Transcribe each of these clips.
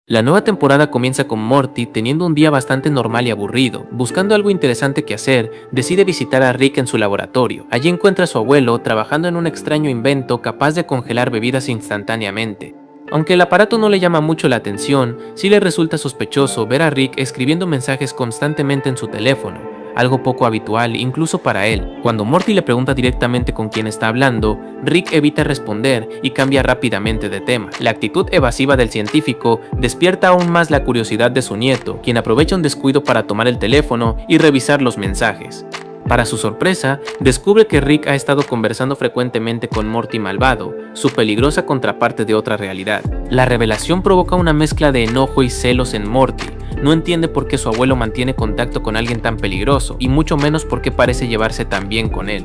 La nueva temporada comienza con Morty teniendo un día bastante normal y aburrido. Buscando algo interesante que hacer, decide visitar a Rick en su laboratorio. Allí encuentra a su abuelo trabajando en un extraño invento capaz de congelar bebidas instantáneamente. Aunque el aparato no le llama mucho la atención, sí le resulta sospechoso ver a Rick escribiendo mensajes constantemente en su teléfono, algo poco habitual incluso para él. Cuando Morty le pregunta directamente con quién está hablando, Rick evita responder y cambia rápidamente de tema. La actitud evasiva del científico despierta aún más la curiosidad de su nieto, quien aprovecha un descuido para tomar el teléfono y revisar los mensajes. Para su sorpresa, descubre que Rick ha estado conversando frecuentemente con Morty malvado, su peligrosa contraparte de otra realidad. La revelación provoca una mezcla de enojo y celos en Morty. No entiende por qué su abuelo mantiene contacto con alguien tan peligroso, y mucho menos por qué parece llevarse tan bien con él.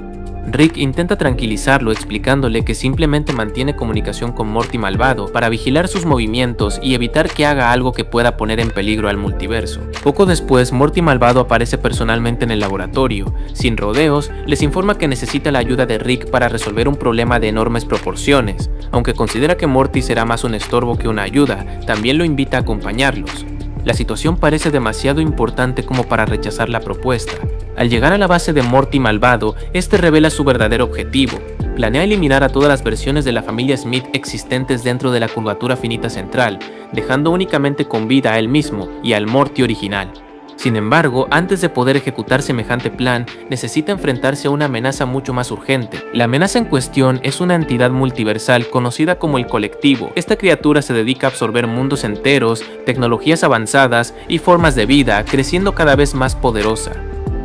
Rick intenta tranquilizarlo explicándole que simplemente mantiene comunicación con Morty malvado para vigilar sus movimientos y evitar que haga algo que pueda poner en peligro al multiverso. Poco después, Morty malvado aparece personalmente en el laboratorio. Sin rodeos, les informa que necesita la ayuda de Rick para resolver un problema de enormes proporciones. Aunque considera que Morty será más un estorbo que una ayuda, también lo invita a acompañarlos. La situación parece demasiado importante como para rechazar la propuesta. Al llegar a la base de Morty malvado, este revela su verdadero objetivo. Planea eliminar a todas las versiones de la familia Smith existentes dentro de la curvatura finita central, dejando únicamente con vida a él mismo y al Morty original. Sin embargo, antes de poder ejecutar semejante plan, necesita enfrentarse a una amenaza mucho más urgente. La amenaza en cuestión es una entidad multiversal conocida como el Colectivo. Esta criatura se dedica a absorber mundos enteros, tecnologías avanzadas y formas de vida, creciendo cada vez más poderosa.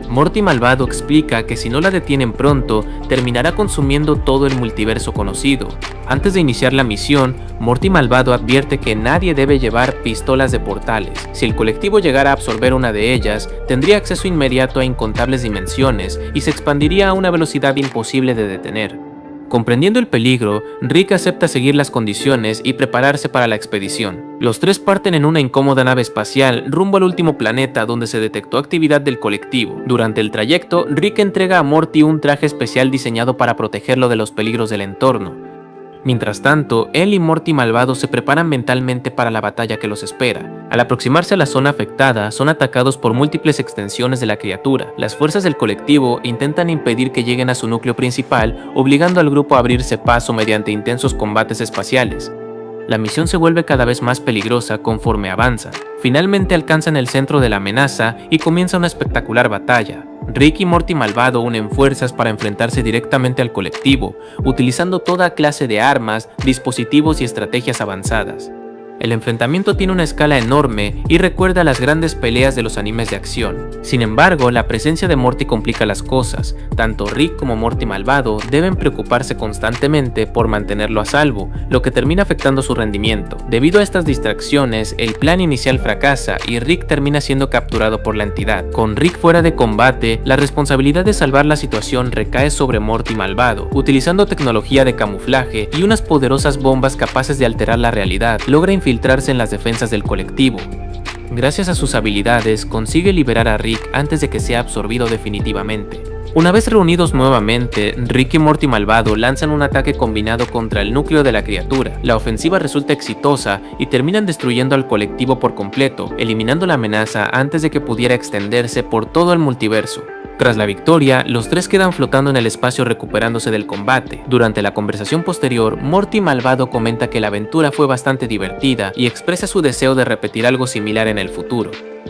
Morty malvado explica que si no la detienen pronto, terminará consumiendo todo el multiverso conocido. Antes de iniciar la misión, Morty malvado advierte que nadie debe llevar pistolas de portales. Si el colectivo llegara a absorber una de ellas, tendría acceso inmediato a incontables dimensiones y se expandiría a una velocidad imposible de detener. Comprendiendo el peligro, Rick acepta seguir las condiciones y prepararse para la expedición. Los tres parten en una incómoda nave espacial rumbo al último planeta donde se detectó actividad del colectivo. Durante el trayecto, Rick entrega a Morty un traje especial diseñado para protegerlo de los peligros del entorno. Mientras tanto, él y Morty malvado se preparan mentalmente para la batalla que los espera. Al aproximarse a la zona afectada, son atacados por múltiples extensiones de la criatura. Las fuerzas del colectivo intentan impedir que lleguen a su núcleo principal, obligando al grupo a abrirse paso mediante intensos combates espaciales. La misión se vuelve cada vez más peligrosa conforme avanza. Finalmente alcanzan el centro de la amenaza y comienza una espectacular batalla. Rick y Morty malvado unen fuerzas para enfrentarse directamente al colectivo, utilizando toda clase de armas, dispositivos y estrategias avanzadas. El enfrentamiento tiene una escala enorme y recuerda a las grandes peleas de los animes de acción. Sin embargo, la presencia de Morty complica las cosas. Tanto Rick como Morty malvado deben preocuparse constantemente por mantenerlo a salvo, lo que termina afectando su rendimiento. Debido a estas distracciones, el plan inicial fracasa y Rick termina siendo capturado por la entidad. Con Rick fuera de combate, la responsabilidad de salvar la situación recae sobre Morty malvado. Utilizando tecnología de camuflaje y unas poderosas bombas capaces de alterar la realidad, logra infiltrarse en las defensas del colectivo. Gracias a sus habilidades, consigue liberar a Rick antes de que sea absorbido definitivamente. Una vez reunidos nuevamente, Rick y Morty malvado lanzan un ataque combinado contra el núcleo de la criatura. La ofensiva resulta exitosa y terminan destruyendo al colectivo por completo, eliminando la amenaza antes de que pudiera extenderse por todo el multiverso. Tras la victoria, los tres quedan flotando en el espacio recuperándose del combate. Durante la conversación posterior, Morty malvado comenta que la aventura fue bastante divertida y expresa su deseo de repetir algo similar en el futuro.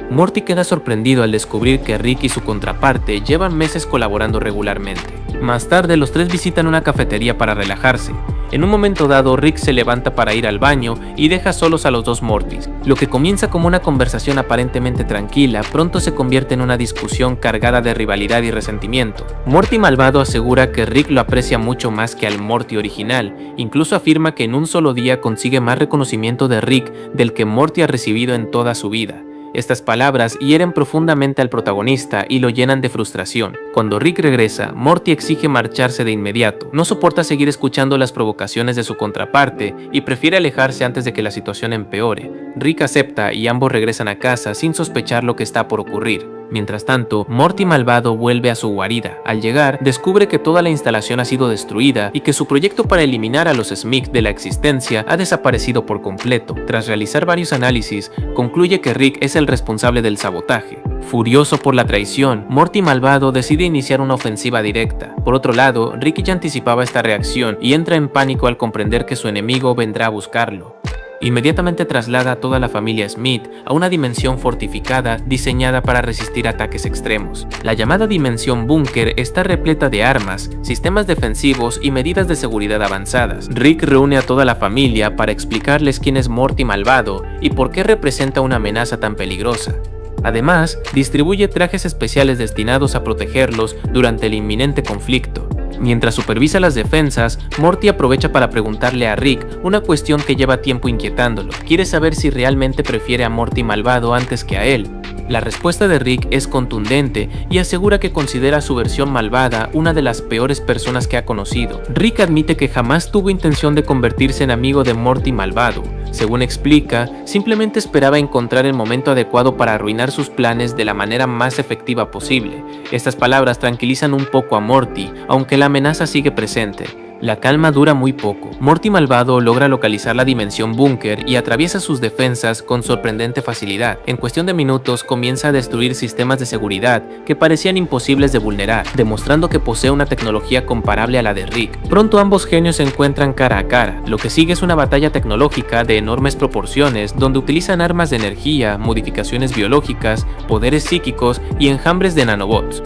Morty queda sorprendido al descubrir que Rick y su contraparte llevan meses colaborando regularmente. Más tarde, los tres visitan una cafetería para relajarse. En un momento dado, Rick se levanta para ir al baño y deja solos a los dos Mortys. Lo que comienza como una conversación aparentemente tranquila, pronto se convierte en una discusión cargada de rivalidad y resentimiento. Morty malvado asegura que Rick lo aprecia mucho más que al Morty original, incluso afirma que en un solo día consigue más reconocimiento de Rick del que Morty ha recibido en toda su vida. Estas palabras hieren profundamente al protagonista y lo llenan de frustración. Cuando Rick regresa, Morty exige marcharse de inmediato. No soporta seguir escuchando las provocaciones de su contraparte y prefiere alejarse antes de que la situación empeore. Rick acepta y ambos regresan a casa sin sospechar lo que está por ocurrir. Mientras tanto, Morty malvado vuelve a su guarida. Al llegar, descubre que toda la instalación ha sido destruida y que su proyecto para eliminar a los Smith de la existencia ha desaparecido por completo. Tras realizar varios análisis, concluye que Rick es el responsable del sabotaje. Furioso por la traición, Morty malvado decide iniciar una ofensiva directa. Por otro lado, Rick ya anticipaba esta reacción y entra en pánico al comprender que su enemigo vendrá a buscarlo. Inmediatamente traslada a toda la familia Smith a una dimensión fortificada diseñada para resistir ataques extremos. La llamada dimensión búnker está repleta de armas, sistemas defensivos y medidas de seguridad avanzadas. Rick reúne a toda la familia para explicarles quién es Morty malvado y por qué representa una amenaza tan peligrosa. Además, distribuye trajes especiales destinados a protegerlos durante el inminente conflicto. Mientras supervisa las defensas, Morty aprovecha para preguntarle a Rick una cuestión que lleva tiempo inquietándolo. Quiere saber si realmente prefiere a Morty malvado antes que a él. La respuesta de Rick es contundente y asegura que considera a su versión malvada una de las peores personas que ha conocido. Rick admite que jamás tuvo intención de convertirse en amigo de Morty malvado. Según explica, simplemente esperaba encontrar el momento adecuado para arruinar sus planes de la manera más efectiva posible. Estas palabras tranquilizan un poco a Morty, aunque la amenaza sigue presente. La calma dura muy poco. Morty malvado logra localizar la dimensión búnker y atraviesa sus defensas con sorprendente facilidad. En cuestión de minutos comienza a destruir sistemas de seguridad que parecían imposibles de vulnerar, demostrando que posee una tecnología comparable a la de Rick. Pronto ambos genios se encuentran cara a cara. Lo que sigue es una batalla tecnológica de enormes proporciones donde utilizan armas de energía, modificaciones biológicas, poderes psíquicos y enjambres de nanobots.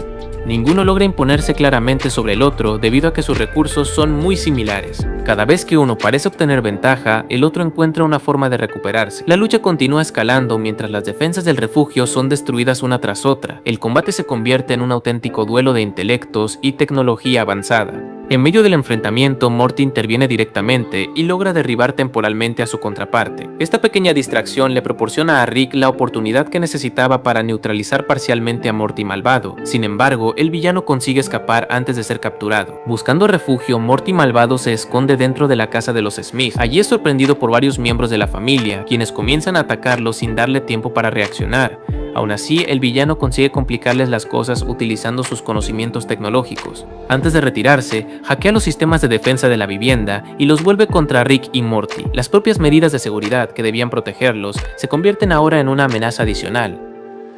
Ninguno logra imponerse claramente sobre el otro debido a que sus recursos son muy similares. Cada vez que uno parece obtener ventaja, el otro encuentra una forma de recuperarse. La lucha continúa escalando mientras las defensas del refugio son destruidas una tras otra. El combate se convierte en un auténtico duelo de intelectos y tecnología avanzada. En medio del enfrentamiento, Morty interviene directamente y logra derribar temporalmente a su contraparte. Esta pequeña distracción le proporciona a Rick la oportunidad que necesitaba para neutralizar parcialmente a Morty malvado. Sin embargo, el villano consigue escapar antes de ser capturado. Buscando refugio, Morty malvado se esconde dentro de la casa de los Smith. Allí es sorprendido por varios miembros de la familia, quienes comienzan a atacarlo sin darle tiempo para reaccionar. Aún así, el villano consigue complicarles las cosas utilizando sus conocimientos tecnológicos. Antes de retirarse, hackea los sistemas de defensa de la vivienda y los vuelve contra Rick y Morty. Las propias medidas de seguridad que debían protegerlos se convierten ahora en una amenaza adicional.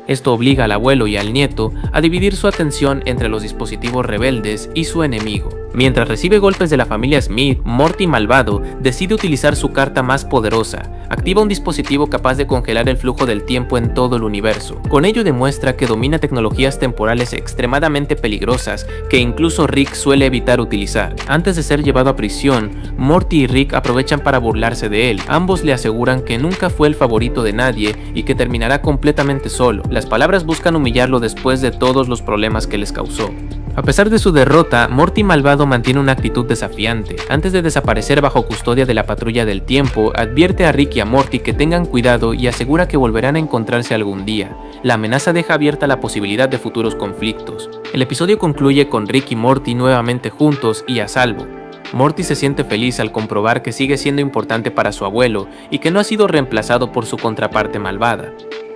Esto obliga al abuelo y al nieto a dividir su atención entre los dispositivos rebeldes y su enemigo. Mientras recibe golpes de la familia Smith, Morty malvado decide utilizar su carta más poderosa. Activa un dispositivo capaz de congelar el flujo del tiempo en todo el universo. Con ello demuestra que domina tecnologías temporales extremadamente peligrosas que incluso Rick suele evitar utilizar. Antes de ser llevado a prisión, Morty y Rick aprovechan para burlarse de él. Ambos le aseguran que nunca fue el favorito de nadie y que terminará completamente solo. Las palabras buscan humillarlo después de todos los problemas que les causó. A pesar de su derrota, Morty malvado mantiene una actitud desafiante. Antes de desaparecer bajo custodia de la patrulla del tiempo, advierte a Rick y a Morty que tengan cuidado y asegura que volverán a encontrarse algún día. La amenaza deja abierta la posibilidad de futuros conflictos. El episodio concluye con Rick y Morty nuevamente juntos y a salvo. Morty se siente feliz al comprobar que sigue siendo importante para su abuelo y que no ha sido reemplazado por su contraparte malvada.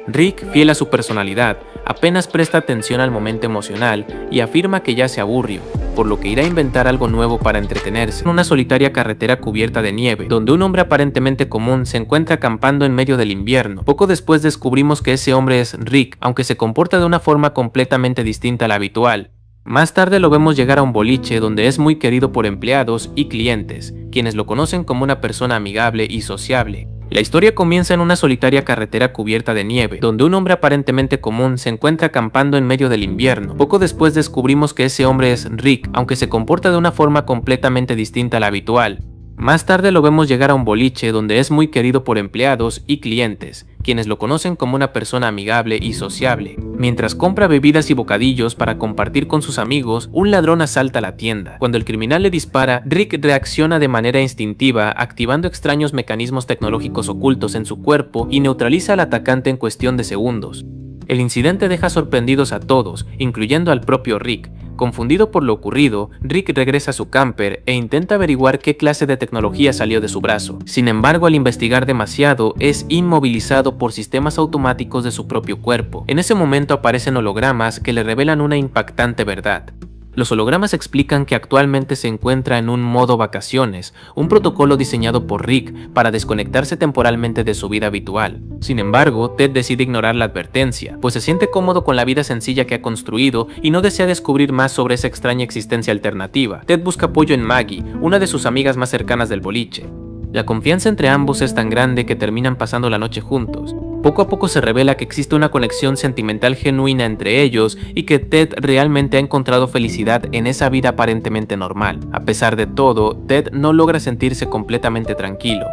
Rick, fiel a su personalidad, apenas presta atención al momento emocional y afirma que ya se aburrió, por lo que irá a inventar algo nuevo para entretenerse. En una solitaria carretera cubierta de nieve, donde un hombre aparentemente común se encuentra acampando en medio del invierno. Poco después descubrimos que ese hombre es Rick, aunque se comporta de una forma completamente distinta a la habitual. Más tarde lo vemos llegar a un boliche donde es muy querido por empleados y clientes, quienes lo conocen como una persona amigable y sociable. La historia comienza en una solitaria carretera cubierta de nieve, donde un hombre aparentemente común se encuentra acampando en medio del invierno. Poco después descubrimos que ese hombre es Rick, aunque se comporta de una forma completamente distinta a la habitual. Más tarde lo vemos llegar a un boliche donde es muy querido por empleados y clientes, quienes lo conocen como una persona amigable y sociable. Mientras compra bebidas y bocadillos para compartir con sus amigos, un ladrón asalta la tienda. Cuando el criminal le dispara, Rick reacciona de manera instintiva, activando extraños mecanismos tecnológicos ocultos en su cuerpo y neutraliza al atacante en cuestión de segundos. El incidente deja sorprendidos a todos, incluyendo al propio Rick. Confundido por lo ocurrido, Rick regresa a su camper e intenta averiguar qué clase de tecnología salió de su brazo. Sin embargo, al investigar demasiado, es inmovilizado por sistemas automáticos de su propio cuerpo. En ese momento aparecen hologramas que le revelan una impactante verdad. Los hologramas explican que actualmente se encuentra en un modo vacaciones, un protocolo diseñado por Rick para desconectarse temporalmente de su vida habitual. Sin embargo, Ted decide ignorar la advertencia, pues se siente cómodo con la vida sencilla que ha construido y no desea descubrir más sobre esa extraña existencia alternativa. Ted busca apoyo en Maggie, una de sus amigas más cercanas del boliche. La confianza entre ambos es tan grande que terminan pasando la noche juntos. Poco a poco se revela que existe una conexión sentimental genuina entre ellos y que Ted realmente ha encontrado felicidad en esa vida aparentemente normal. A pesar de todo, Ted no logra sentirse completamente tranquilo.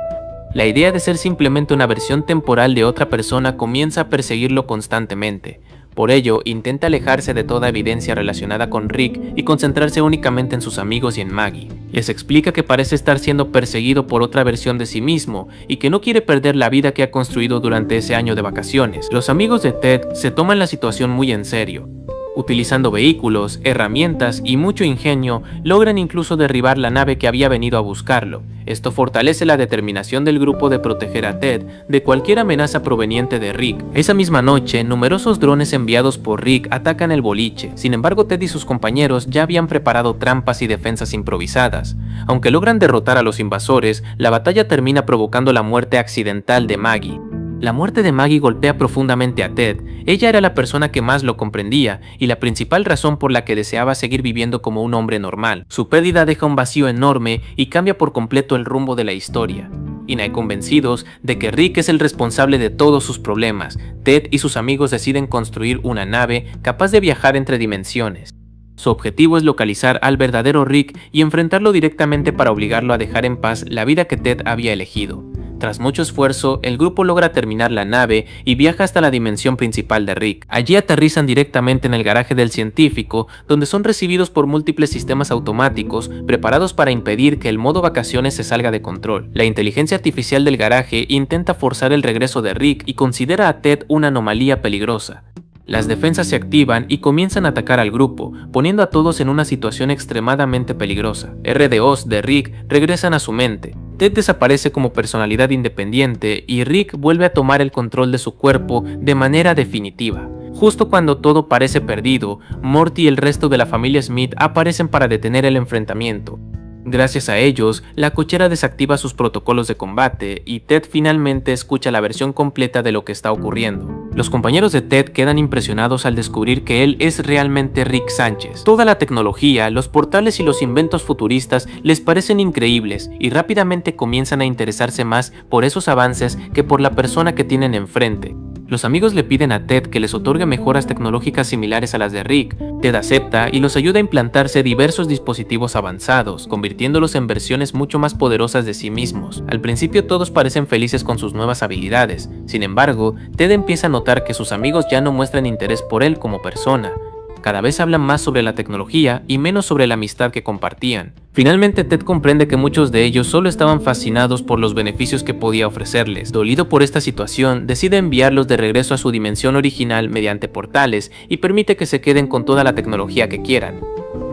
La idea de ser simplemente una versión temporal de otra persona comienza a perseguirlo constantemente. Por ello, intenta alejarse de toda evidencia relacionada con Rick y concentrarse únicamente en sus amigos y en Maggie. Les explica que parece estar siendo perseguido por otra versión de sí mismo y que no quiere perder la vida que ha construido durante ese año de vacaciones. Los amigos de Ted se toman la situación muy en serio. Utilizando vehículos, herramientas y mucho ingenio, logran incluso derribar la nave que había venido a buscarlo. Esto fortalece la determinación del grupo de proteger a Ted de cualquier amenaza proveniente de Rick. Esa misma noche, numerosos drones enviados por Rick atacan el boliche. Sin embargo, Ted y sus compañeros ya habían preparado trampas y defensas improvisadas. Aunque logran derrotar a los invasores, la batalla termina provocando la muerte accidental de Maggie. La muerte de Maggie golpea profundamente a Ted. Ella era la persona que más lo comprendía y la principal razón por la que deseaba seguir viviendo como un hombre normal. Su pérdida deja un vacío enorme y cambia por completo el rumbo de la historia. Y convencidos de que Rick es el responsable de todos sus problemas, Ted y sus amigos deciden construir una nave capaz de viajar entre dimensiones. Su objetivo es localizar al verdadero Rick y enfrentarlo directamente para obligarlo a dejar en paz la vida que Ted había elegido. Tras mucho esfuerzo, el grupo logra terminar la nave y viaja hasta la dimensión principal de Rick. Allí aterrizan directamente en el garaje del científico, donde son recibidos por múltiples sistemas automáticos preparados para impedir que el modo vacaciones se salga de control. La inteligencia artificial del garaje intenta forzar el regreso de Rick y considera a Ted una anomalía peligrosa. Las defensas se activan y comienzan a atacar al grupo, poniendo a todos en una situación extremadamente peligrosa. RDOs de Rick regresan a su mente. Ted desaparece como personalidad independiente y Rick vuelve a tomar el control de su cuerpo de manera definitiva. Justo cuando todo parece perdido, Morty y el resto de la familia Smith aparecen para detener el enfrentamiento. Gracias a ellos, la cochera desactiva sus protocolos de combate y Ted finalmente escucha la versión completa de lo que está ocurriendo. Los compañeros de Ted quedan impresionados al descubrir que él es realmente Rick Sánchez. Toda la tecnología, los portales y los inventos futuristas les parecen increíbles y rápidamente comienzan a interesarse más por esos avances que por la persona que tienen enfrente. Los amigos le piden a Ted que les otorgue mejoras tecnológicas similares a las de Rick. Ted acepta y los ayuda a implantarse diversos dispositivos avanzados, convirtiéndolos en versiones mucho más poderosas de sí mismos. Al principio todos parecen felices con sus nuevas habilidades, sin embargo, Ted empieza a notar que sus amigos ya no muestran interés por él como persona. Cada vez hablan más sobre la tecnología y menos sobre la amistad que compartían. Finalmente Ted comprende que muchos de ellos solo estaban fascinados por los beneficios que podía ofrecerles. Dolido por esta situación, decide enviarlos de regreso a su dimensión original mediante portales y permite que se queden con toda la tecnología que quieran.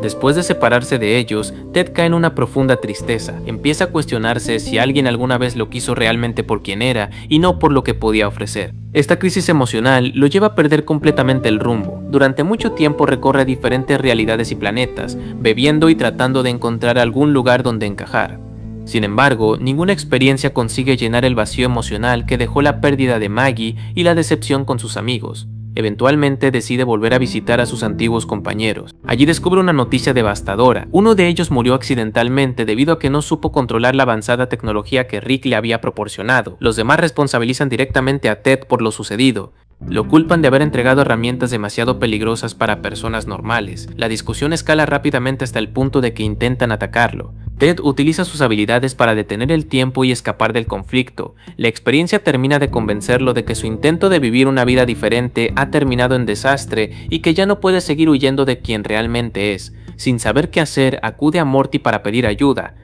Después de separarse de ellos, Ted cae en una profunda tristeza. Empieza a cuestionarse si alguien alguna vez lo quiso realmente por quien era y no por lo que podía ofrecer. Esta crisis emocional lo lleva a perder completamente el rumbo. Durante mucho tiempo recorre diferentes realidades y planetas, bebiendo y tratando de encontrar algún lugar donde encajar. Sin embargo, ninguna experiencia consigue llenar el vacío emocional que dejó la pérdida de Maggie y la decepción con sus amigos. Eventualmente decide volver a visitar a sus antiguos compañeros. Allí descubre una noticia devastadora. Uno de ellos murió accidentalmente debido a que no supo controlar la avanzada tecnología que Rick le había proporcionado. Los demás responsabilizan directamente a Ted por lo sucedido. Lo culpan de haber entregado herramientas demasiado peligrosas para personas normales. La discusión escala rápidamente hasta el punto de que intentan atacarlo. Ted utiliza sus habilidades para detener el tiempo y escapar del conflicto. La experiencia termina de convencerlo de que su intento de vivir una vida diferente ha terminado en desastre y que ya no puede seguir huyendo de quien realmente es. Sin saber qué hacer, acude a Morty para pedir ayuda.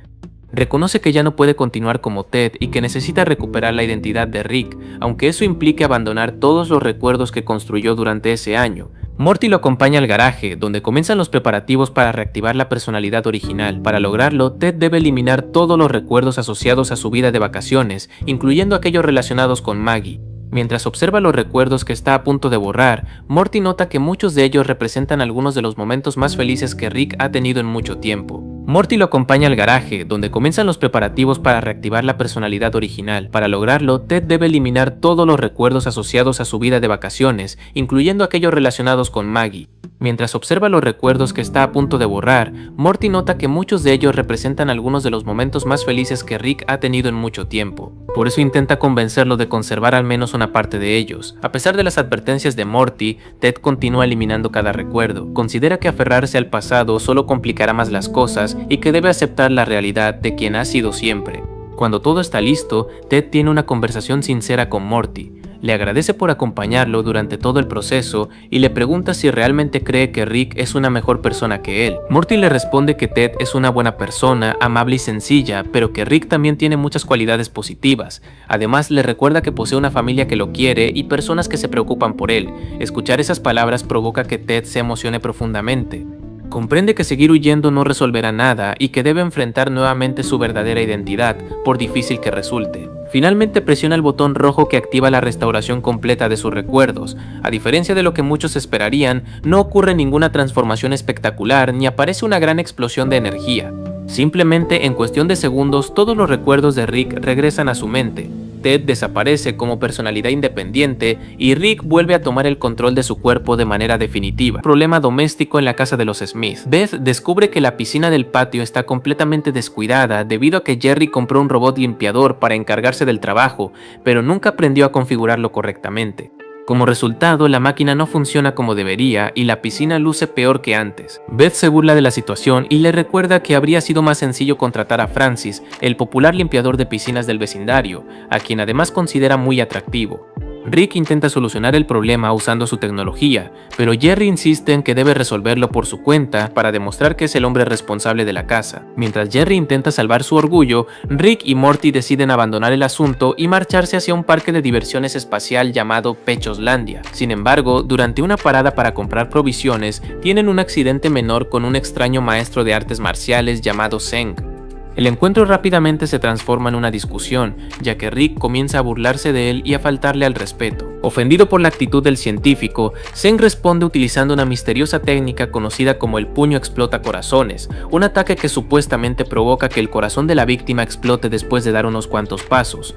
Reconoce que ya no puede continuar como Ted y que necesita recuperar la identidad de Rick, aunque eso implique abandonar todos los recuerdos que construyó durante ese año. Morty lo acompaña al garaje, donde comienzan los preparativos para reactivar la personalidad original. Para lograrlo, Ted debe eliminar todos los recuerdos asociados a su vida de vacaciones, incluyendo aquellos relacionados con Maggie. Mientras observa los recuerdos que está a punto de borrar, Morty nota que muchos de ellos representan algunos de los momentos más felices que Rick ha tenido en mucho tiempo. Morty lo acompaña al garaje, donde comienzan los preparativos para reactivar la personalidad original. Para lograrlo, Ted debe eliminar todos los recuerdos asociados a su vida de vacaciones, incluyendo aquellos relacionados con Maggie. Mientras observa los recuerdos que está a punto de borrar, Morty nota que muchos de ellos representan algunos de los momentos más felices que Rick ha tenido en mucho tiempo. Por eso intenta convencerlo de conservar al menos una parte de ellos. A pesar de las advertencias de Morty, Ted continúa eliminando cada recuerdo. Considera que aferrarse al pasado solo complicará más las cosas y que debe aceptar la realidad de quien ha sido siempre. Cuando todo está listo, Ted tiene una conversación sincera con Morty. Le agradece por acompañarlo durante todo el proceso y le pregunta si realmente cree que Rick es una mejor persona que él. Morty le responde que Ted es una buena persona, amable y sencilla, pero que Rick también tiene muchas cualidades positivas. Además, le recuerda que posee una familia que lo quiere y personas que se preocupan por él. Escuchar esas palabras provoca que Ted se emocione profundamente. Comprende que seguir huyendo no resolverá nada y que debe enfrentar nuevamente su verdadera identidad, por difícil que resulte. Finalmente presiona el botón rojo que activa la restauración completa de sus recuerdos. A diferencia de lo que muchos esperarían, no ocurre ninguna transformación espectacular ni aparece una gran explosión de energía. Simplemente en cuestión de segundos todos los recuerdos de Rick regresan a su mente. Ted desaparece como personalidad independiente y Rick vuelve a tomar el control de su cuerpo de manera definitiva. Problema doméstico en la casa de los Smith. Beth descubre que la piscina del patio está completamente descuidada debido a que Jerry compró un robot limpiador para encargarse del trabajo, pero nunca aprendió a configurarlo correctamente. Como resultado, la máquina no funciona como debería y la piscina luce peor que antes. Beth se burla de la situación y le recuerda que habría sido más sencillo contratar a Francis, el popular limpiador de piscinas del vecindario, a quien además considera muy atractivo. Rick intenta solucionar el problema usando su tecnología, pero Jerry insiste en que debe resolverlo por su cuenta para demostrar que es el hombre responsable de la casa. Mientras Jerry intenta salvar su orgullo, Rick y Morty deciden abandonar el asunto y marcharse hacia un parque de diversiones espacial llamado Pechoslandia. Sin embargo, durante una parada para comprar provisiones, tienen un accidente menor con un extraño maestro de artes marciales llamado Zeng. El encuentro rápidamente se transforma en una discusión, ya que Rick comienza a burlarse de él y a faltarle al respeto. Ofendido por la actitud del científico, Zeng responde utilizando una misteriosa técnica conocida como el puño explota corazones, un ataque que supuestamente provoca que el corazón de la víctima explote después de dar unos cuantos pasos.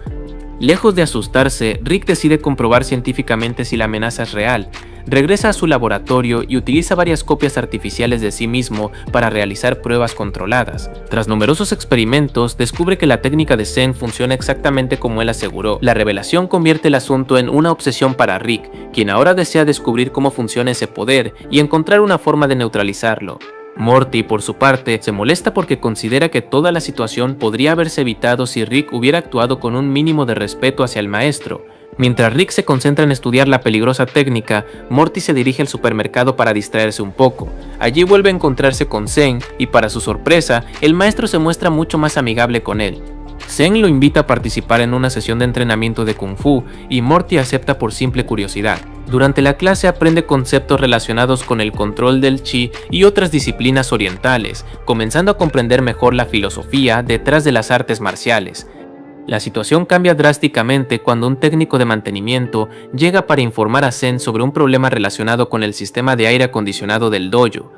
Lejos de asustarse, Rick decide comprobar científicamente si la amenaza es real. Regresa a su laboratorio y utiliza varias copias artificiales de sí mismo para realizar pruebas controladas. Tras numerosos experimentos, descubre que la técnica de Zeng funciona exactamente como él aseguró. La revelación convierte el asunto en una obsesión para Rick, quien ahora desea descubrir cómo funciona ese poder y encontrar una forma de neutralizarlo. Morty, por su parte, se molesta porque considera que toda la situación podría haberse evitado si Rick hubiera actuado con un mínimo de respeto hacia el maestro. Mientras Rick se concentra en estudiar la peligrosa técnica, Morty se dirige al supermercado para distraerse un poco. Allí vuelve a encontrarse con Zeng y para su sorpresa, el maestro se muestra mucho más amigable con él. Zeng lo invita a participar en una sesión de entrenamiento de Kung Fu y Morty acepta por simple curiosidad. Durante la clase aprende conceptos relacionados con el control del chi y otras disciplinas orientales, comenzando a comprender mejor la filosofía detrás de las artes marciales. La situación cambia drásticamente cuando un técnico de mantenimiento llega para informar a Zeng sobre un problema relacionado con el sistema de aire acondicionado del dojo.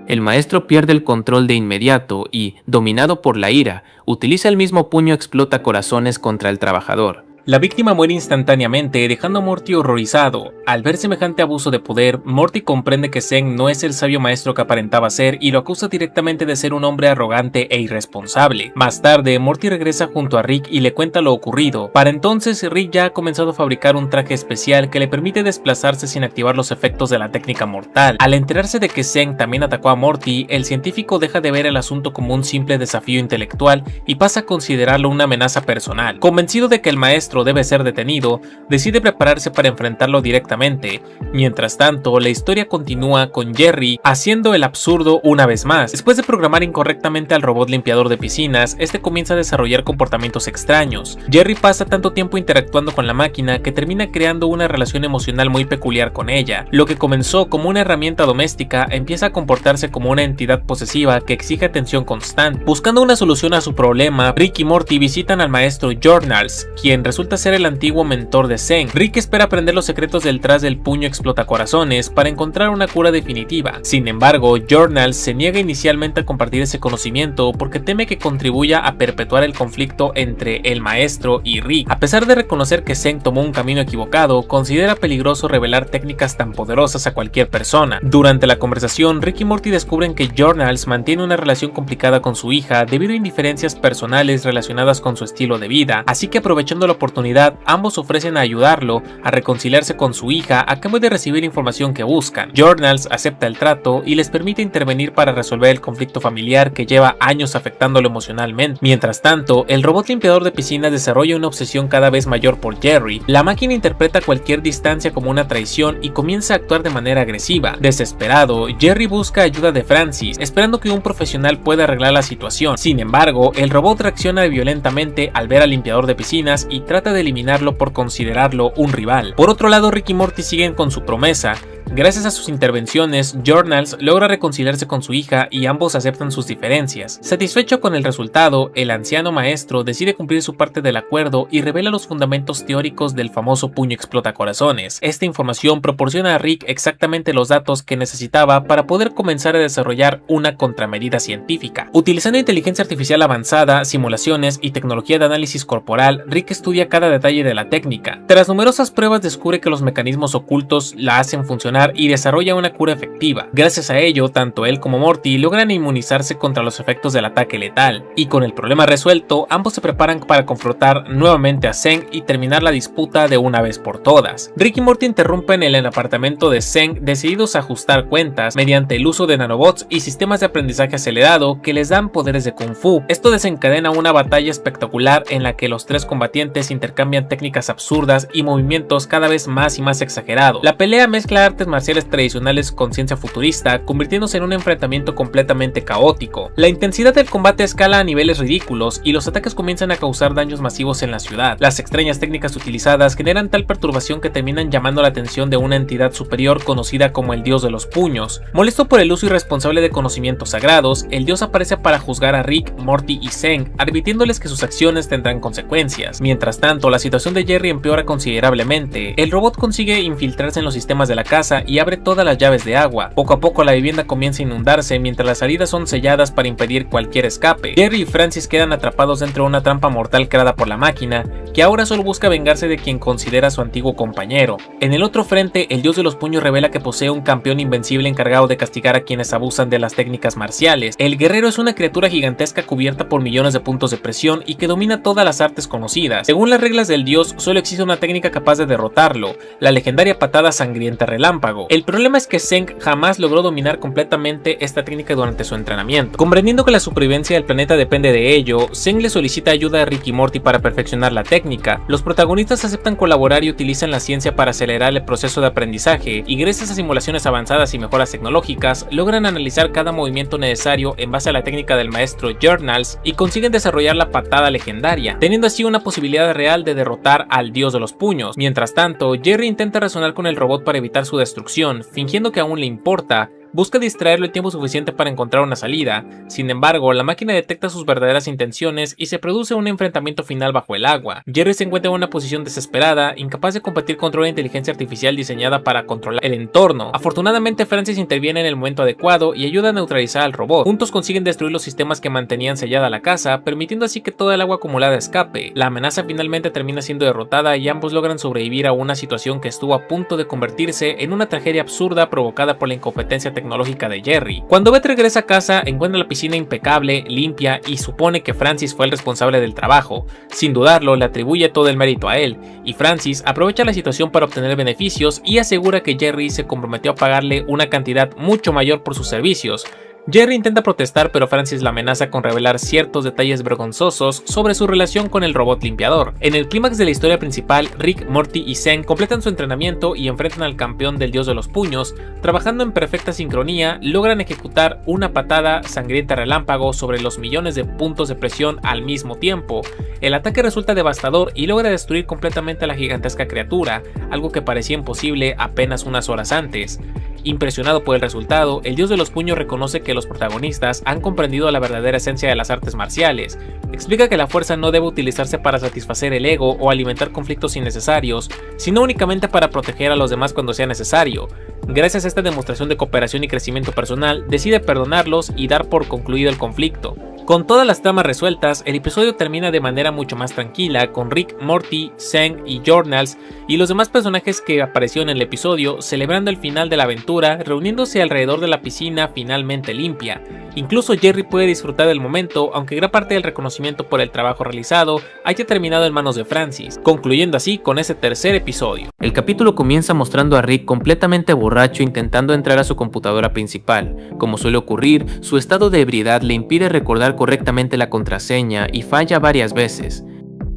El maestro pierde el control de inmediato y, dominado por la ira, utiliza el mismo puño explota corazones contra el trabajador. La víctima muere instantáneamente, dejando a Morty horrorizado. Al ver semejante abuso de poder, Morty comprende que Zeng no es el sabio maestro que aparentaba ser y lo acusa directamente de ser un hombre arrogante e irresponsable. Más tarde, Morty regresa junto a Rick y le cuenta lo ocurrido. Para entonces, Rick ya ha comenzado a fabricar un traje especial que le permite desplazarse sin activar los efectos de la técnica mortal. Al enterarse de que Zeng también atacó a Morty, el científico deja de ver el asunto como un simple desafío intelectual y pasa a considerarlo una amenaza personal. Convencido de que el maestro maestro debe ser detenido, decide prepararse para enfrentarlo directamente. Mientras tanto, la historia continúa con Jerry haciendo el absurdo una vez más. Después de programar incorrectamente al robot limpiador de piscinas, este comienza a desarrollar comportamientos extraños. Jerry pasa tanto tiempo interactuando con la máquina que termina creando una relación emocional muy peculiar con ella. Lo que comenzó como una herramienta doméstica empieza a comportarse como una entidad posesiva que exige atención constante. Buscando una solución a su problema, Rick y Morty visitan al maestro Journals, quien resulta ser el antiguo mentor de Zeng. Rick espera aprender los secretos detrás del puño explotacorazones para encontrar una cura definitiva. Sin embargo, Journals se niega inicialmente a compartir ese conocimiento porque teme que contribuya a perpetuar el conflicto entre el maestro y Rick. A pesar de reconocer que Zeng tomó un camino equivocado, considera peligroso revelar técnicas tan poderosas a cualquier persona. Durante la conversación, Rick y Morty descubren que Journals mantiene una relación complicada con su hija debido a indiferencias personales relacionadas con su estilo de vida, así que aprovechando la oportunidad, ambos ofrecen a ayudarlo a reconciliarse con su hija a cambio de recibir información que buscan. Journals acepta el trato y les permite intervenir para resolver el conflicto familiar que lleva años afectándolo emocionalmente. Mientras tanto, el robot limpiador de piscinas desarrolla una obsesión cada vez mayor por Jerry. La máquina interpreta cualquier distancia como una traición y comienza a actuar de manera agresiva. Desesperado, Jerry busca ayuda de Francis, esperando que un profesional pueda arreglar la situación. Sin embargo, el robot reacciona violentamente al ver al limpiador de piscinas y trata de eliminarlo por considerarlo un rival. Por otro lado, Rick y Morty siguen con su promesa. Gracias a sus intervenciones, Journals logra reconciliarse con su hija y ambos aceptan sus diferencias. Satisfecho con el resultado, el anciano maestro decide cumplir su parte del acuerdo y revela los fundamentos teóricos del famoso puño explotacorazones. Esta información proporciona a Rick exactamente los datos que necesitaba para poder comenzar a desarrollar una contramedida científica. Utilizando inteligencia artificial avanzada, simulaciones y tecnología de análisis corporal, Rick estudia cada detalle de la técnica. Tras numerosas pruebas descubre que los mecanismos ocultos la hacen funcionar y desarrolla una cura efectiva. Gracias a ello, tanto él como Morty logran inmunizarse contra los efectos del ataque letal, y con el problema resuelto, ambos se preparan para confrontar nuevamente a Zeng y terminar la disputa de una vez por todas. Rick y Morty interrumpen el apartamento de Zeng decididos a ajustar cuentas mediante el uso de nanobots y sistemas de aprendizaje acelerado que les dan poderes de Kung Fu. Esto desencadena una batalla espectacular en la que los tres combatientes intercambian técnicas absurdas y movimientos cada vez más y más exagerados. La pelea mezcla artes marciales tradicionales con ciencia futurista, convirtiéndose en un enfrentamiento completamente caótico. La intensidad del combate escala a niveles ridículos y los ataques comienzan a causar daños masivos en la ciudad. Las extrañas técnicas utilizadas generan tal perturbación que terminan llamando la atención de una entidad superior conocida como el dios de los puños. Molesto por el uso irresponsable de conocimientos sagrados, el dios aparece para juzgar a Rick, Morty y Zeng, advirtiéndoles que sus acciones tendrán consecuencias. Mientras tanto, la situación de Jerry empeora considerablemente. El robot consigue infiltrarse en los sistemas de la casa y abre todas las llaves de agua. Poco a poco la vivienda comienza a inundarse mientras las salidas son selladas para impedir cualquier escape. Jerry y Francis quedan atrapados dentro de una trampa mortal creada por la máquina, que ahora solo busca vengarse de quien considera su antiguo compañero. En el otro frente, el dios de los puños revela que posee un campeón invencible encargado de castigar a quienes abusan de las técnicas marciales. El guerrero es una criatura gigantesca cubierta por millones de puntos de presión y que domina todas las artes conocidas. Según las reglas del dios, solo existe una técnica capaz de derrotarlo, la legendaria patada sangrienta relámpago. El problema es que Zeng jamás logró dominar completamente esta técnica durante su entrenamiento. Comprendiendo que la supervivencia del planeta depende de ello, Zeng le solicita ayuda a Rick y Morty para perfeccionar la técnica. Los protagonistas aceptan colaborar y utilizan la ciencia para acelerar el proceso de aprendizaje, y gracias a simulaciones avanzadas y mejoras tecnológicas, logran analizar cada movimiento necesario en base a la técnica del maestro Journals y consiguen desarrollar la patada legendaria, teniendo así una posibilidad real de derrotar al dios de los puños. Mientras tanto, Jerry intenta razonar con el robot para evitar su destrucción, fingiendo que aún le importa. Busca distraerlo el tiempo suficiente para encontrar una salida. Sin embargo, la máquina detecta sus verdaderas intenciones y se produce un enfrentamiento final bajo el agua. Jerry se encuentra en una posición desesperada, incapaz de combatir contra una inteligencia artificial diseñada para controlar el entorno. Afortunadamente, Francis interviene en el momento adecuado y ayuda a neutralizar al robot. Juntos consiguen destruir los sistemas que mantenían sellada la casa, permitiendo así que toda el agua acumulada escape. La amenaza finalmente termina siendo derrotada y ambos logran sobrevivir a una situación que estuvo a punto de convertirse en una tragedia absurda provocada por la incompetencia tecnológica de Jerry. Cuando Beth regresa a casa, encuentra la piscina impecable, limpia y supone que Francis fue el responsable del trabajo. Sin dudarlo, le atribuye todo el mérito a él, y Francis aprovecha la situación para obtener beneficios y asegura que Jerry se comprometió a pagarle una cantidad mucho mayor por sus servicios. Jerry intenta protestar, pero Francis la amenaza con revelar ciertos detalles vergonzosos sobre su relación con el robot limpiador. En el clímax de la historia principal, Rick, Morty y Zen completan su entrenamiento y enfrentan al campeón del dios de los puños. Trabajando en perfecta sincronía, logran ejecutar una patada sangrienta relámpago sobre los millones de puntos de presión al mismo tiempo. El ataque resulta devastador y logra destruir completamente a la gigantesca criatura, algo que parecía imposible apenas unas horas antes. Impresionado por el resultado, el dios de los puños reconoce que los protagonistas han comprendido la verdadera esencia de las artes marciales. Explica que la fuerza no debe utilizarse para satisfacer el ego o alimentar conflictos innecesarios, sino únicamente para proteger a los demás cuando sea necesario. Gracias a esta demostración de cooperación y crecimiento personal, decide perdonarlos y dar por concluido el conflicto. Con todas las tramas resueltas, el episodio termina de manera mucho más tranquila, con Rick, Morty, Zen y Journals y los demás personajes que aparecieron en el episodio celebrando el final de la aventura, reuniéndose alrededor de la piscina finalmente limpia. Incluso Jerry puede disfrutar del momento, aunque gran parte del reconocimiento por el trabajo realizado haya terminado en manos de Francis, concluyendo así con ese tercer episodio. El capítulo comienza mostrando a Rick completamente borracho intentando entrar a su computadora principal. Como suele ocurrir, su estado de ebriedad le impide recordar correctamente la contraseña y falla varias veces.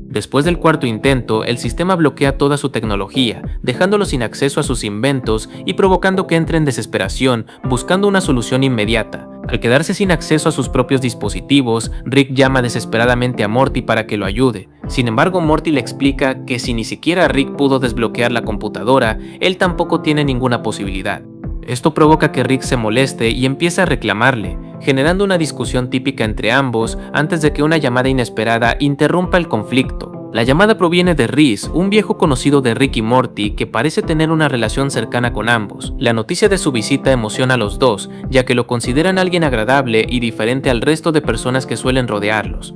Después del cuarto intento, el sistema bloquea toda su tecnología, dejándolo sin acceso a sus inventos y provocando que entre en desesperación, buscando una solución inmediata. Al quedarse sin acceso a sus propios dispositivos, Rick llama desesperadamente a Morty para que lo ayude. Sin embargo, Morty le explica que si ni siquiera Rick pudo desbloquear la computadora, él tampoco tiene ninguna posibilidad. Esto provoca que Rick se moleste y empieza a reclamarle, generando una discusión típica entre ambos antes de que una llamada inesperada interrumpa el conflicto. La llamada proviene de Reese, un viejo conocido de Rick y Morty que parece tener una relación cercana con ambos. La noticia de su visita emociona a los dos, ya que lo consideran alguien agradable y diferente al resto de personas que suelen rodearlos.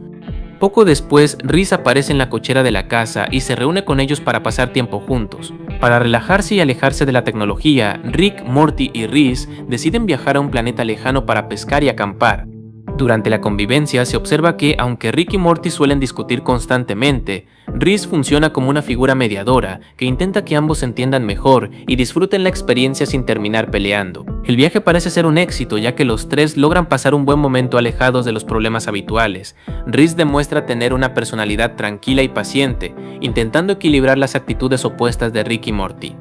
Poco después, Reese aparece en la cochera de la casa y se reúne con ellos para pasar tiempo juntos. Para relajarse y alejarse de la tecnología, Rick, Morty y Reese deciden viajar a un planeta lejano para pescar y acampar. Durante la convivencia se observa que, aunque Rick y Morty suelen discutir constantemente, Reese funciona como una figura mediadora que intenta que ambos se entiendan mejor y disfruten la experiencia sin terminar peleando. El viaje parece ser un éxito, ya que los tres logran pasar un buen momento alejados de los problemas habituales. Reese demuestra tener una personalidad tranquila y paciente, intentando equilibrar las actitudes opuestas de Rick y Morty.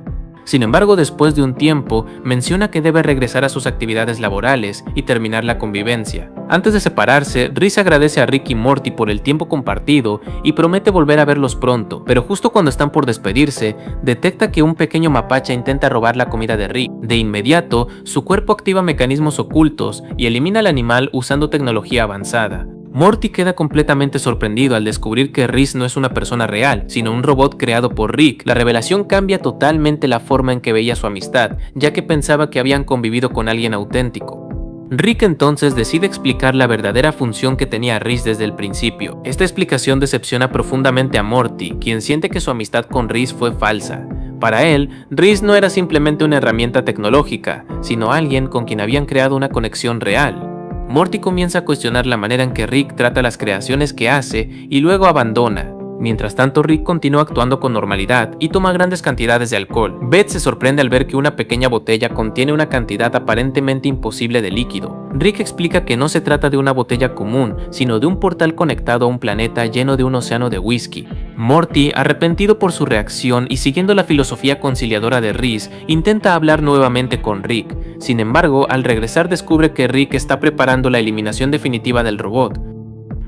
Sin embargo, después de un tiempo, menciona que debe regresar a sus actividades laborales y terminar la convivencia. Antes de separarse, Reese agradece a Rick y Morty por el tiempo compartido y promete volver a verlos pronto, pero justo cuando están por despedirse, detecta que un pequeño mapache intenta robar la comida de Rick. De inmediato, su cuerpo activa mecanismos ocultos y elimina al animal usando tecnología avanzada. Morty queda completamente sorprendido al descubrir que Reese no es una persona real, sino un robot creado por Rick. La revelación cambia totalmente la forma en que veía su amistad, ya que pensaba que habían convivido con alguien auténtico. Rick entonces decide explicar la verdadera función que tenía Reese desde el principio. Esta explicación decepciona profundamente a Morty, quien siente que su amistad con Reese fue falsa. Para él, Reese no era simplemente una herramienta tecnológica, sino alguien con quien habían creado una conexión real. Morty comienza a cuestionar la manera en que Rick trata las creaciones que hace y luego abandona. Mientras tanto, Rick continúa actuando con normalidad y toma grandes cantidades de alcohol. Beth se sorprende al ver que una pequeña botella contiene una cantidad aparentemente imposible de líquido. Rick explica que no se trata de una botella común, sino de un portal conectado a un planeta lleno de un océano de whisky. Morty, arrepentido por su reacción y siguiendo la filosofía conciliadora de Reese, intenta hablar nuevamente con Rick. Sin embargo, al regresar descubre que Rick está preparando la eliminación definitiva del robot.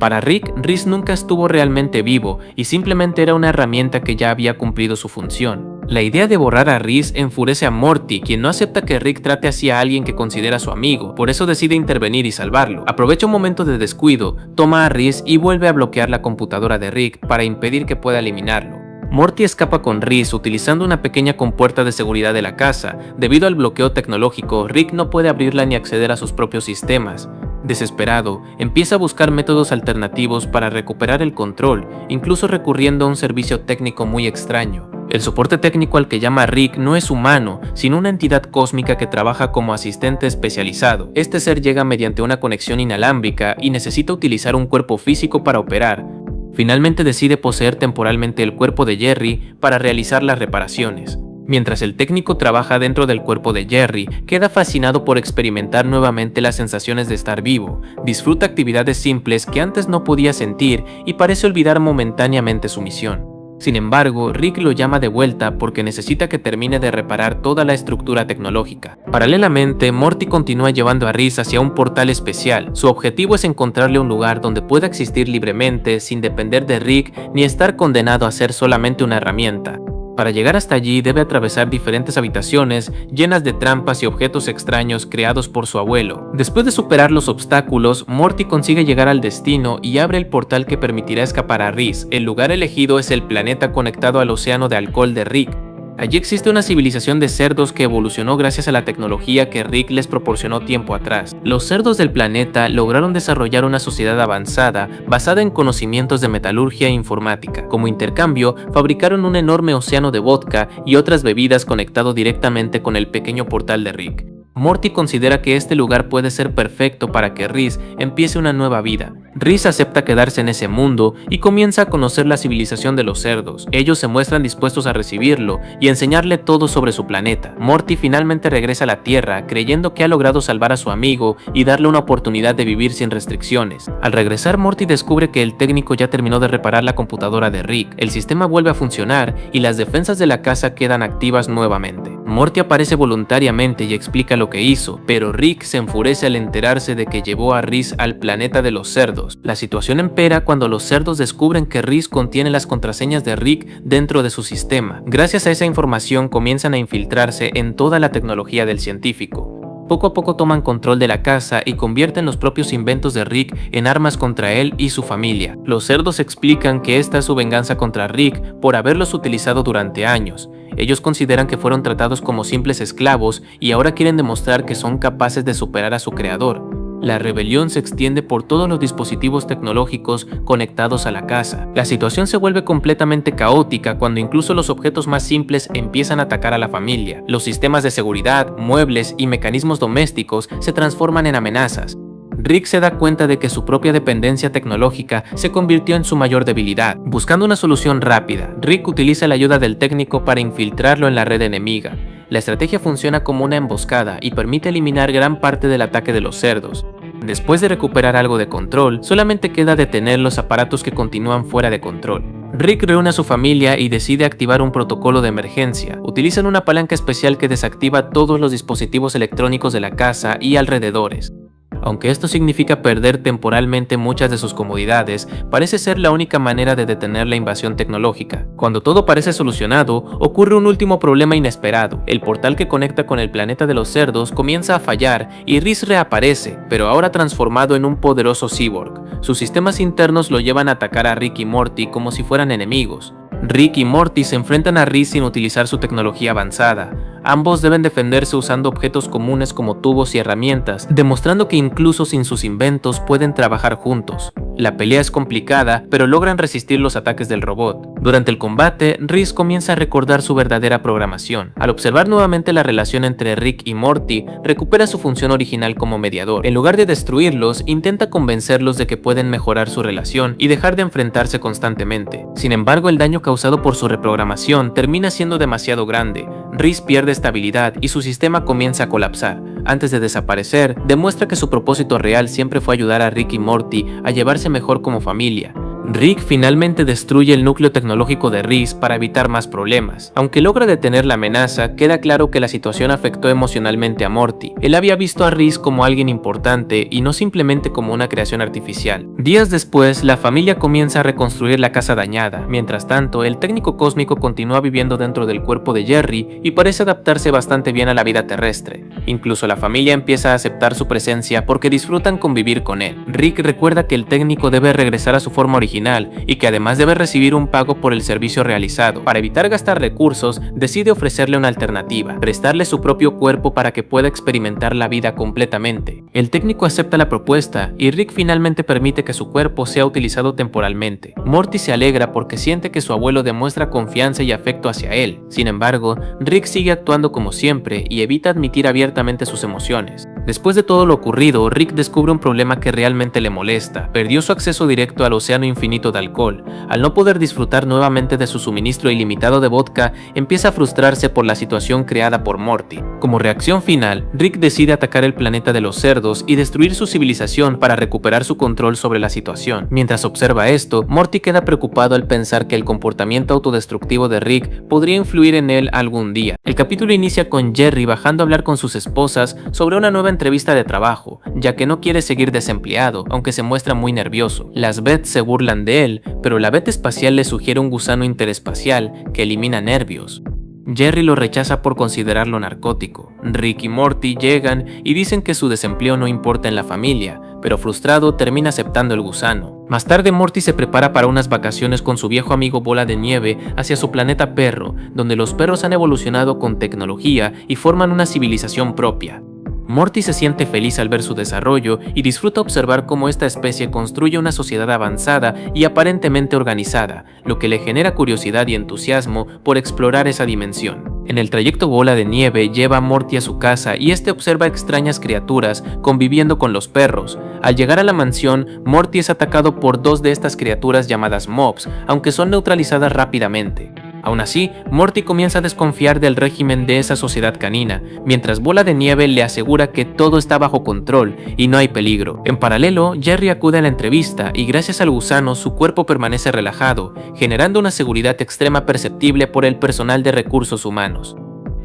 Para Rick, Reese nunca estuvo realmente vivo y simplemente era una herramienta que ya había cumplido su función. La idea de borrar a Reese enfurece a Morty, quien no acepta que Rick trate así a alguien que considera su amigo, por eso decide intervenir y salvarlo. Aprovecha un momento de descuido, toma a Reese y vuelve a bloquear la computadora de Rick para impedir que pueda eliminarlo. Morty escapa con Reese utilizando una pequeña compuerta de seguridad de la casa. Debido al bloqueo tecnológico, Rick no puede abrirla ni acceder a sus propios sistemas. Desesperado, empieza a buscar métodos alternativos para recuperar el control, incluso recurriendo a un servicio técnico muy extraño. El soporte técnico al que llama Rick no es humano, sino una entidad cósmica que trabaja como asistente especializado. Este ser llega mediante una conexión inalámbrica y necesita utilizar un cuerpo físico para operar. Finalmente decide poseer temporalmente el cuerpo de Jerry para realizar las reparaciones. Mientras el técnico trabaja dentro del cuerpo de Jerry, queda fascinado por experimentar nuevamente las sensaciones de estar vivo, disfruta actividades simples que antes no podía sentir y parece olvidar momentáneamente su misión. Sin embargo, Rick lo llama de vuelta porque necesita que termine de reparar toda la estructura tecnológica. Paralelamente, Morty continúa llevando a Rhys hacia un portal especial. Su objetivo es encontrarle un lugar donde pueda existir libremente, sin depender de Rick ni estar condenado a ser solamente una herramienta. Para llegar hasta allí debe atravesar diferentes habitaciones llenas de trampas y objetos extraños creados por su abuelo. Después de superar los obstáculos, Morty consigue llegar al destino y abre el portal que permitirá escapar a Rhys. El lugar elegido es el planeta conectado al océano de alcohol de Rick. Allí existe una civilización de cerdos que evolucionó gracias a la tecnología que Rick les proporcionó tiempo atrás. Los cerdos del planeta lograron desarrollar una sociedad avanzada basada en conocimientos de metalurgia e informática. Como intercambio, fabricaron un enorme océano de vodka y otras bebidas conectado directamente con el pequeño portal de Rick. Morty considera que este lugar puede ser perfecto para que Rhys empiece una nueva vida. Rhys acepta quedarse en ese mundo y comienza a conocer la civilización de los cerdos. Ellos se muestran dispuestos a recibirlo y enseñarle todo sobre su planeta. Morty finalmente regresa a la Tierra creyendo que ha logrado salvar a su amigo y darle una oportunidad de vivir sin restricciones. Al regresar, Morty descubre que el técnico ya terminó de reparar la computadora de Rick. El sistema vuelve a funcionar y las defensas de la casa quedan activas nuevamente. Morty aparece voluntariamente y explica lo que hizo, pero Rick se enfurece al enterarse de que llevó a Rhys al planeta de los cerdos. La situación empera cuando los cerdos descubren que Rhys contiene las contraseñas de Rick dentro de su sistema. Gracias a esa información comienzan a infiltrarse en toda la tecnología del científico. Poco a poco toman control de la casa y convierten los propios inventos de Rick en armas contra él y su familia. Los cerdos explican que esta es su venganza contra Rick por haberlos utilizado durante años. Ellos consideran que fueron tratados como simples esclavos y ahora quieren demostrar que son capaces de superar a su creador. La rebelión se extiende por todos los dispositivos tecnológicos conectados a la casa. La situación se vuelve completamente caótica cuando incluso los objetos más simples empiezan a atacar a la familia. Los sistemas de seguridad, muebles y mecanismos domésticos se transforman en amenazas. Rick se da cuenta de que su propia dependencia tecnológica se convirtió en su mayor debilidad. Buscando una solución rápida, Rick utiliza la ayuda del técnico para infiltrarlo en la red enemiga. La estrategia funciona como una emboscada y permite eliminar gran parte del ataque de los cerdos. Después de recuperar algo de control, solamente queda detener los aparatos que continúan fuera de control. Rick reúne a su familia y decide activar un protocolo de emergencia. Utilizan una palanca especial que desactiva todos los dispositivos electrónicos de la casa y alrededores. Aunque esto significa perder temporalmente muchas de sus comodidades, parece ser la única manera de detener la invasión tecnológica. Cuando todo parece solucionado, ocurre un último problema inesperado. El portal que conecta con el planeta de los cerdos comienza a fallar y Rhys reaparece, pero ahora transformado en un poderoso cyborg. Sus sistemas internos lo llevan a atacar a Rick y Morty como si fueran enemigos. Rick y Morty se enfrentan a Rhys sin utilizar su tecnología avanzada. Ambos deben defenderse usando objetos comunes como tubos y herramientas, demostrando que incluso sin sus inventos pueden trabajar juntos. La pelea es complicada, pero logran resistir los ataques del robot. Durante el combate, Rhys comienza a recordar su verdadera programación. Al observar nuevamente la relación entre Rick y Morty, recupera su función original como mediador. En lugar de destruirlos, intenta convencerlos de que pueden mejorar su relación y dejar de enfrentarse constantemente. Sin embargo, el daño causado por su reprogramación termina siendo demasiado grande. Rhys pierde estabilidad y su sistema comienza a colapsar. Antes de desaparecer, demuestra que su propósito real siempre fue ayudar a Rick y Morty a llevarse mejor como familia. Rick finalmente destruye el núcleo tecnológico de Rhys para evitar más problemas. Aunque logra detener la amenaza, queda claro que la situación afectó emocionalmente a Morty. Él había visto a Rhys como alguien importante y no simplemente como una creación artificial. Días después, la familia comienza a reconstruir la casa dañada. Mientras tanto, el técnico cósmico continúa viviendo dentro del cuerpo de Jerry y parece adaptarse bastante bien a la vida terrestre. Incluso la familia empieza a aceptar su presencia porque disfrutan convivir con él. Rick recuerda que el técnico debe regresar a su forma original y que además debe recibir un pago por el servicio realizado. Para evitar gastar recursos, decide ofrecerle una alternativa, prestarle su propio cuerpo para que pueda experimentar la vida completamente. El técnico acepta la propuesta y Rick finalmente permite que su cuerpo sea utilizado temporalmente. Morty se alegra porque siente que su abuelo demuestra confianza y afecto hacia él. Sin embargo, Rick sigue actuando como siempre y evita admitir abiertamente sus emociones. Después de todo lo ocurrido, Rick descubre un problema que realmente le molesta. Perdió su acceso directo al océano infinito de alcohol. Al no poder disfrutar nuevamente de su suministro ilimitado de vodka, empieza a frustrarse por la situación creada por Morty. Como reacción final, Rick decide atacar el planeta de los cerdos y destruir su civilización para recuperar su control sobre la situación. Mientras observa esto, Morty queda preocupado al pensar que el comportamiento autodestructivo de Rick podría influir en él algún día. El capítulo inicia con Jerry bajando a hablar con sus esposas sobre una nueva entrevista de trabajo, ya que no quiere seguir desempleado, aunque se muestra muy nervioso. Las Beth se burlan de él, pero la Beth espacial le sugiere un gusano interespacial que elimina nervios. Jerry lo rechaza por considerarlo narcótico. Rick y Morty llegan y dicen que su desempleo no importa en la familia, pero frustrado termina aceptando el gusano. Más tarde Morty se prepara para unas vacaciones con su viejo amigo Bola de Nieve hacia su planeta Perro, donde los perros han evolucionado con tecnología y forman una civilización propia. Morty se siente feliz al ver su desarrollo y disfruta observar cómo esta especie construye una sociedad avanzada y aparentemente organizada, lo que le genera curiosidad y entusiasmo por explorar esa dimensión. En el trayecto Bola de Nieve lleva a Morty a su casa y este observa extrañas criaturas conviviendo con los perros. Al llegar a la mansión, Morty es atacado por dos de estas criaturas llamadas mobs, aunque son neutralizadas rápidamente. Aún así, Morty comienza a desconfiar del régimen de esa sociedad canina, mientras Bola de Nieve le asegura que todo está bajo control y no hay peligro. En paralelo, Jerry acude a la entrevista y gracias al gusano su cuerpo permanece relajado, generando una seguridad extrema perceptible por el personal de recursos humanos.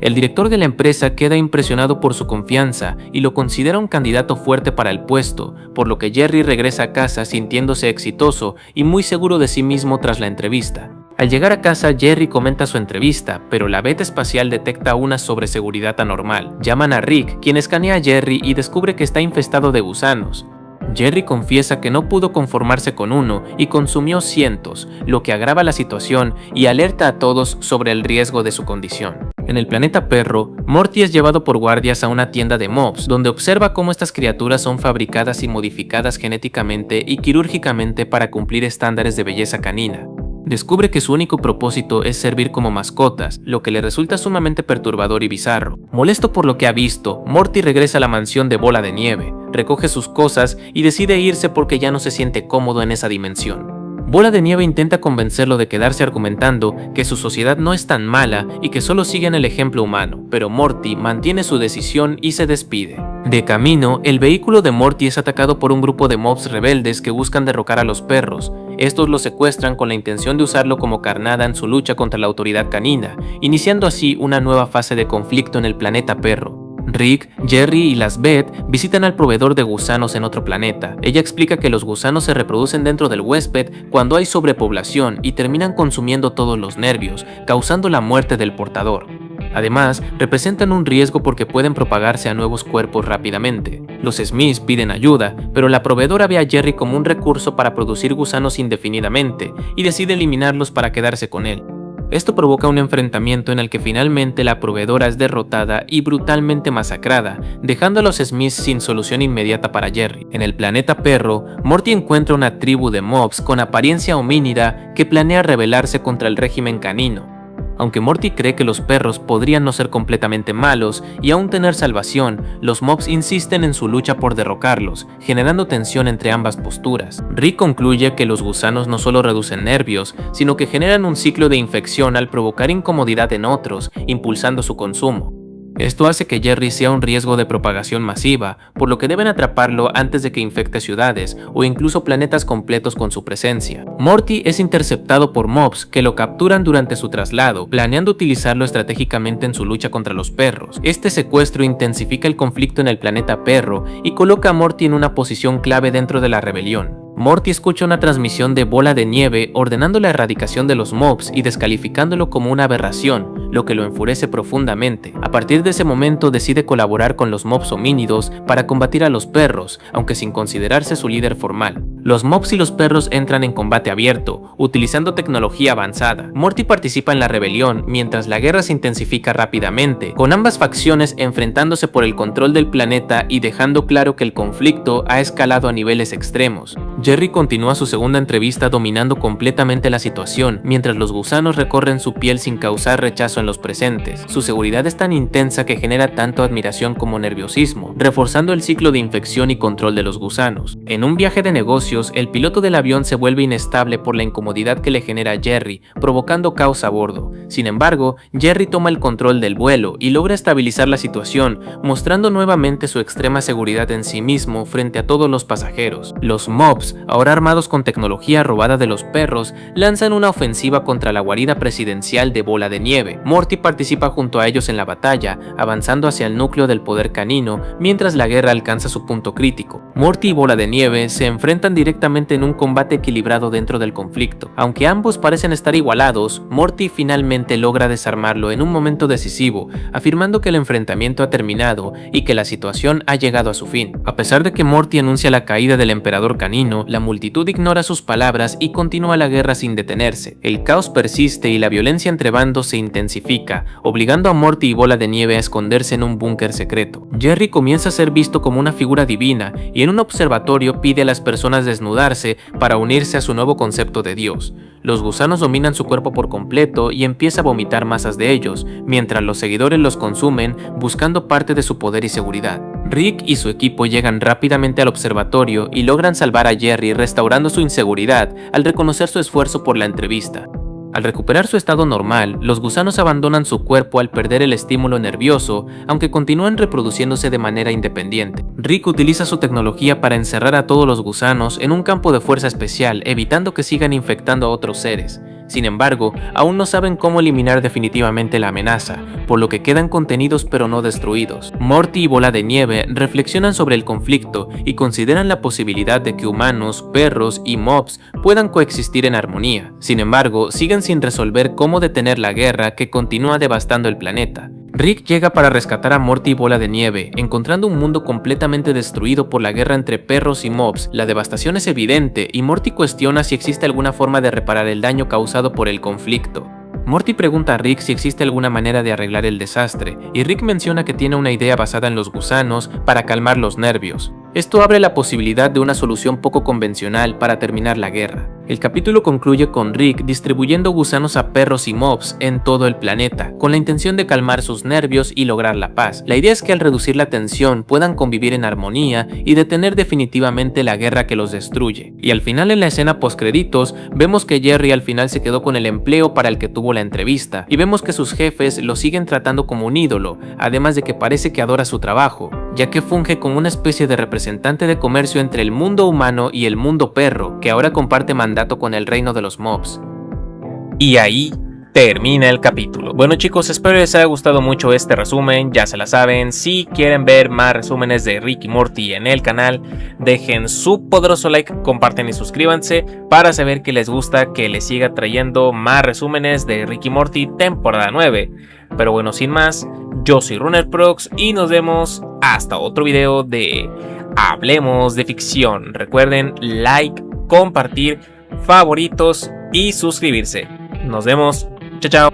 El director de la empresa queda impresionado por su confianza y lo considera un candidato fuerte para el puesto, por lo que Jerry regresa a casa sintiéndose exitoso y muy seguro de sí mismo tras la entrevista. Al llegar a casa, Jerry comenta su entrevista, pero la Beth espacial detecta una sobreseguridad anormal. Llaman a Rick, quien escanea a Jerry y descubre que está infestado de gusanos. Jerry confiesa que no pudo conformarse con uno y consumió cientos, lo que agrava la situación y alerta a todos sobre el riesgo de su condición. En el planeta Perro, Morty es llevado por guardias a una tienda de mobs, donde observa cómo estas criaturas son fabricadas y modificadas genéticamente y quirúrgicamente para cumplir estándares de belleza canina. Descubre que su único propósito es servir como mascotas, lo que le resulta sumamente perturbador y bizarro. Molesto por lo que ha visto, Morty regresa a la mansión de Bola de Nieve, recoge sus cosas y decide irse porque ya no se siente cómodo en esa dimensión. Bola de Nieve intenta convencerlo de quedarse argumentando que su sociedad no es tan mala y que solo siguen el ejemplo humano, pero Morty mantiene su decisión y se despide. De camino, el vehículo de Morty es atacado por un grupo de mobs rebeldes que buscan derrocar a los perros. Estos lo secuestran con la intención de usarlo como carnada en su lucha contra la autoridad canina, iniciando así una nueva fase de conflicto en el planeta Perro. Rick, Jerry y las Beth visitan al proveedor de gusanos en otro planeta. Ella explica que los gusanos se reproducen dentro del huésped cuando hay sobrepoblación y terminan consumiendo todos los nervios, causando la muerte del portador. Además, representan un riesgo porque pueden propagarse a nuevos cuerpos rápidamente. Los Smiths piden ayuda, pero la proveedora ve a Jerry como un recurso para producir gusanos indefinidamente y decide eliminarlos para quedarse con él. Esto provoca un enfrentamiento en el que finalmente la proveedora es derrotada y brutalmente masacrada, dejando a los Smiths sin solución inmediata para Jerry. En el planeta Perro, Morty encuentra una tribu de mobs con apariencia homínida que planea rebelarse contra el régimen canino. Aunque Morty cree que los perros podrían no ser completamente malos y aún tener salvación, los mobs insisten en su lucha por derrocarlos, generando tensión entre ambas posturas. Rick concluye que los gusanos no solo reducen nervios, sino que generan un ciclo de infección al provocar incomodidad en otros, impulsando su consumo. Esto hace que Jerry sea un riesgo de propagación masiva, por lo que deben atraparlo antes de que infecte ciudades o incluso planetas completos con su presencia. Morty es interceptado por mobs que lo capturan durante su traslado, planeando utilizarlo estratégicamente en su lucha contra los perros. Este secuestro intensifica el conflicto en el planeta Perro y coloca a Morty en una posición clave dentro de la rebelión. Morty escucha una transmisión de Bola de Nieve ordenando la erradicación de los mobs y descalificándolo como una aberración, lo que lo enfurece profundamente. A partir de ese momento decide colaborar con los mobs homínidos para combatir a los perros, aunque sin considerarse su líder formal. Los mobs y los perros entran en combate abierto, utilizando tecnología avanzada. Morty participa en la rebelión mientras la guerra se intensifica rápidamente, con ambas facciones enfrentándose por el control del planeta y dejando claro que el conflicto ha escalado a niveles extremos. Jerry continúa su segunda entrevista dominando completamente la situación, mientras los gusanos recorren su piel sin causar rechazo en los presentes. Su seguridad es tan intensa que genera tanto admiración como nerviosismo, reforzando el ciclo de infección y control de los gusanos. En un viaje de negocios, el piloto del avión se vuelve inestable por la incomodidad que le genera a Jerry, provocando caos a bordo. Sin embargo, Jerry toma el control del vuelo y logra estabilizar la situación, mostrando nuevamente su extrema seguridad en sí mismo frente a todos los pasajeros. Los mobs, ahora armados con tecnología robada de los perros, lanzan una ofensiva contra la guarida presidencial de Bola de Nieve. Morty participa junto a ellos en la batalla, avanzando hacia el núcleo del poder canino, mientras la guerra alcanza su punto crítico. Morty y Bola de Nieve se enfrentan directamente en un combate equilibrado dentro del conflicto. Aunque ambos parecen estar igualados, Morty finalmente logra desarmarlo en un momento decisivo, afirmando que el enfrentamiento ha terminado y que la situación ha llegado a su fin. A pesar de que Morty anuncia la caída del emperador canino, la multitud ignora sus palabras y continúa la guerra sin detenerse. El caos persiste y la violencia entre bandos se intensifica, obligando a Morty y Bola de Nieve a esconderse en un búnker secreto. Jerry comienza a ser visto como una figura divina y en un observatorio pide a las personas desnudarse para unirse a su nuevo concepto de Dios. Los gusanos dominan su cuerpo por completo y empieza a vomitar masas de ellos, mientras los seguidores los consumen buscando parte de su poder y seguridad. Rick y su equipo llegan rápidamente al observatorio y logran salvar a Jerry restaurando su inseguridad al reconocer su esfuerzo por la entrevista. Al recuperar su estado normal, los gusanos abandonan su cuerpo al perder el estímulo nervioso, aunque continúan reproduciéndose de manera independiente. Rick utiliza su tecnología para encerrar a todos los gusanos en un campo de fuerza especial, evitando que sigan infectando a otros seres. Sin embargo, aún no saben cómo eliminar definitivamente la amenaza, por lo que quedan contenidos pero no destruidos. Morty y Bola de Nieve reflexionan sobre el conflicto y consideran la posibilidad de que humanos, perros y mobs puedan coexistir en armonía. Sin embargo, siguen sin resolver cómo detener la guerra que continúa devastando el planeta. Rick llega para rescatar a Morty y Bola de Nieve, encontrando un mundo completamente destruido por la guerra entre perros y mobs. La devastación es evidente y Morty cuestiona si existe alguna forma de reparar el daño causado por el conflicto. Morty pregunta a Rick si existe alguna manera de arreglar el desastre, y Rick menciona que tiene una idea basada en los gusanos para calmar los nervios. Esto abre la posibilidad de una solución poco convencional para terminar la guerra. El capítulo concluye con Rick distribuyendo gusanos a perros y mobs en todo el planeta, con la intención de calmar sus nervios y lograr la paz. La idea es que al reducir la tensión puedan convivir en armonía y detener definitivamente la guerra que los destruye. Y al final, en la escena postcréditos, vemos que Jerry al final se quedó con el empleo para el que tuvo la entrevista, y vemos que sus jefes lo siguen tratando como un ídolo, además de que parece que adora su trabajo, ya que funge como una especie de representante de comercio entre el mundo humano y el mundo perro, que ahora comparte mandato con el reino de los mobs. Y ahí termina el capítulo. Bueno chicos, espero les haya gustado mucho este resumen. Ya se la saben, si quieren ver más resúmenes de Rick y Morty en el canal, dejen su poderoso like, comparten y suscríbanse para saber que les gusta que les siga trayendo más resúmenes de Rick y Morty temporada 9. Pero bueno, sin más, yo soy RunnerProx y nos vemos hasta otro video de Hablemos de Ficción. Recuerden like, compartir, favoritos y suscribirse. Nos vemos. Chao, chao.